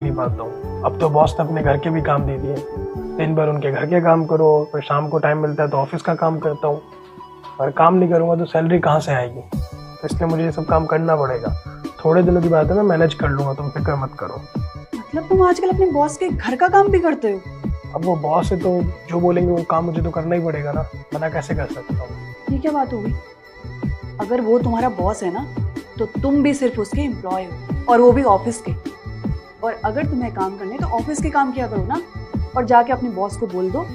नहीं पाता हूँ। अब तो बॉस ने अपने घर के भी काम दे दिए। दिन भर उनके घर के काम करो, फिर शाम को टाइम मिलता है तो ऑफिस का काम करता हूँ। और काम नहीं करूँगा तो सैलरी कहाँ से आएगी? तो इसलिए मुझे ये सब काम करना पड़ेगा। थोड़े दिनों की बात है, मैं मैनेज कर लूँगा, तुम फिक्र मत करो। मतलब तुम आजकल अपने बॉस के घर का काम भी करते हो? अब वो बॉस है तो जो बोलेंगे वो काम मुझे तो करना ही पड़ेगा ना, मना कैसे कर सकता हूँ? ये क्या बात होगी? अगर वो तुम्हारा बॉस है ना, तो तुम भी सिर्फ उसके एम्प्लॉय हो, और वो भी ऑफिस के। और अगर तुम्हें काम करने तो ऑफिस के काम किया करो ना, और जाके अपने बॉस को बोल दो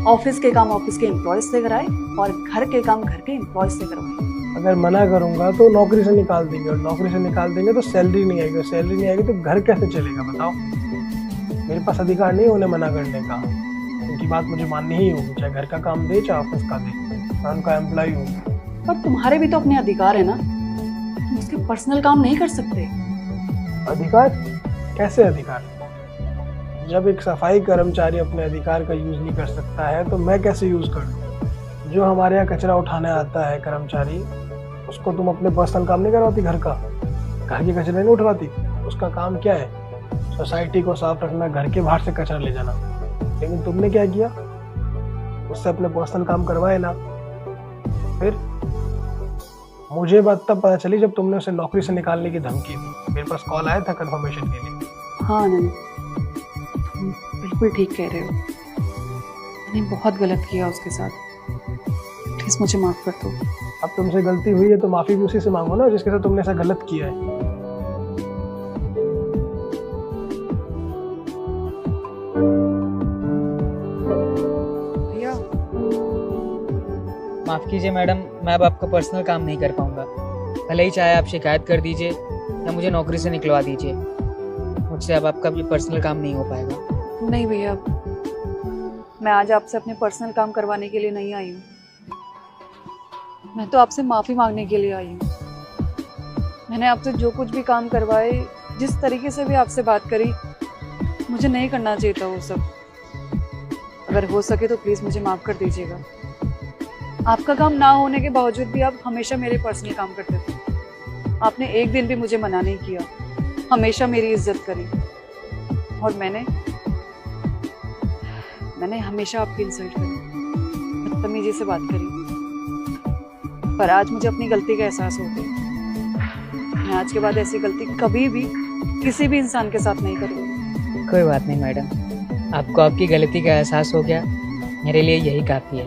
ऑफिस के काम ऑफिस के एम्प्लॉयज से कराए और घर के काम घर के एम्प्लॉयज से करवाए। अगर मना करूंगा तो नौकरी से निकाल देंगे, और नौकरी से निकाल देंगे तो सैलरी नहीं आएगी, सैलरी नहीं आएगी तो घर कैसे चलेगा बताओ? मेरे पास अधिकार नहीं है उन्हें मना करने का। उनकी बात मुझे माननी ही होगी, चाहे घर का काम दे चाहे ऑफिस का दे। मैं उनका एम्प्लॉय हूँ। पर तुम्हारे भी तो अपने अधिकार है ना, तुम उसके पर्सनल काम नहीं कर सकते। अधिकार? कैसे अधिकार? जब एक सफाई कर्मचारी अपने अधिकार का यूज नहीं कर सकता है तो मैं कैसे यूज कर लूँ? जो हमारे यहाँ कचरा उठाने आता है कर्मचारी, उसको तुम अपने पर्सनल काम नहीं करवाती? घर का, घर के कचरे नहीं उठवाती? उसका काम क्या है? सोसाइटी को साफ रखना, घर के बाहर से कचरा ले जाना। लेकिन तुमने क्या किया? उससे अपने पर्सनल काम करवाए ना। फिर मुझे बात तब पता चली जब तुमने उसे नौकरी से निकालने की धमकी दी। मेरे पास कॉल आया था कंफर्मेशन के लिए। हाँ नहीं, तुम बिल्कुल ठीक कह रहे हो। मैंने बहुत गलत किया उसके साथ, प्लीज मुझे माफ कर दो। अब तुमसे गलती हुई है तो माफी भी उसी से मांगो ना जिसके साथ तुमने ऐसा गलत किया है। भैया माफ़ कीजिए मैडम, मैं अब आपका पर्सनल काम नहीं कर पाऊंगा। भले ही चाहे आप शिकायत कर दीजिए या मुझे नौकरी से निकलवा दीजिए, मुझसे अब आपका भी पर्सनल काम नहीं हो पाएगा। नहीं भैया, मैं आज आपसे अपने पर्सनल काम करवाने के लिए नहीं आई हूँ। मैं तो आपसे माफ़ी मांगने के लिए आई हूँ। मैंने आपसे जो कुछ भी काम करवाए, जिस तरीके से भी आपसे बात करी, मुझे नहीं करना चाहिए था वो सब। अगर हो सके तो प्लीज़ मुझे माफ़ कर दीजिएगा। आपका काम ना होने के बावजूद भी आप हमेशा मेरे पर्सनल काम करते थे। आपने एक दिन भी मुझे मना नहीं किया, हमेशा मेरी इज्जत करी। और मैंने हमेशा आपकी इंसल्ट करी, बदतमीजी से बात करी। पर आज मुझे अपनी गलती का एहसास हो गया। मैं आज के बाद ऐसी गलती कभी भी किसी भी इंसान के साथ नहीं करूँगी। कोई बात नहीं मैडम, आपको आपकी गलती का एहसास हो गया, मेरे लिए यही काफ़ी है।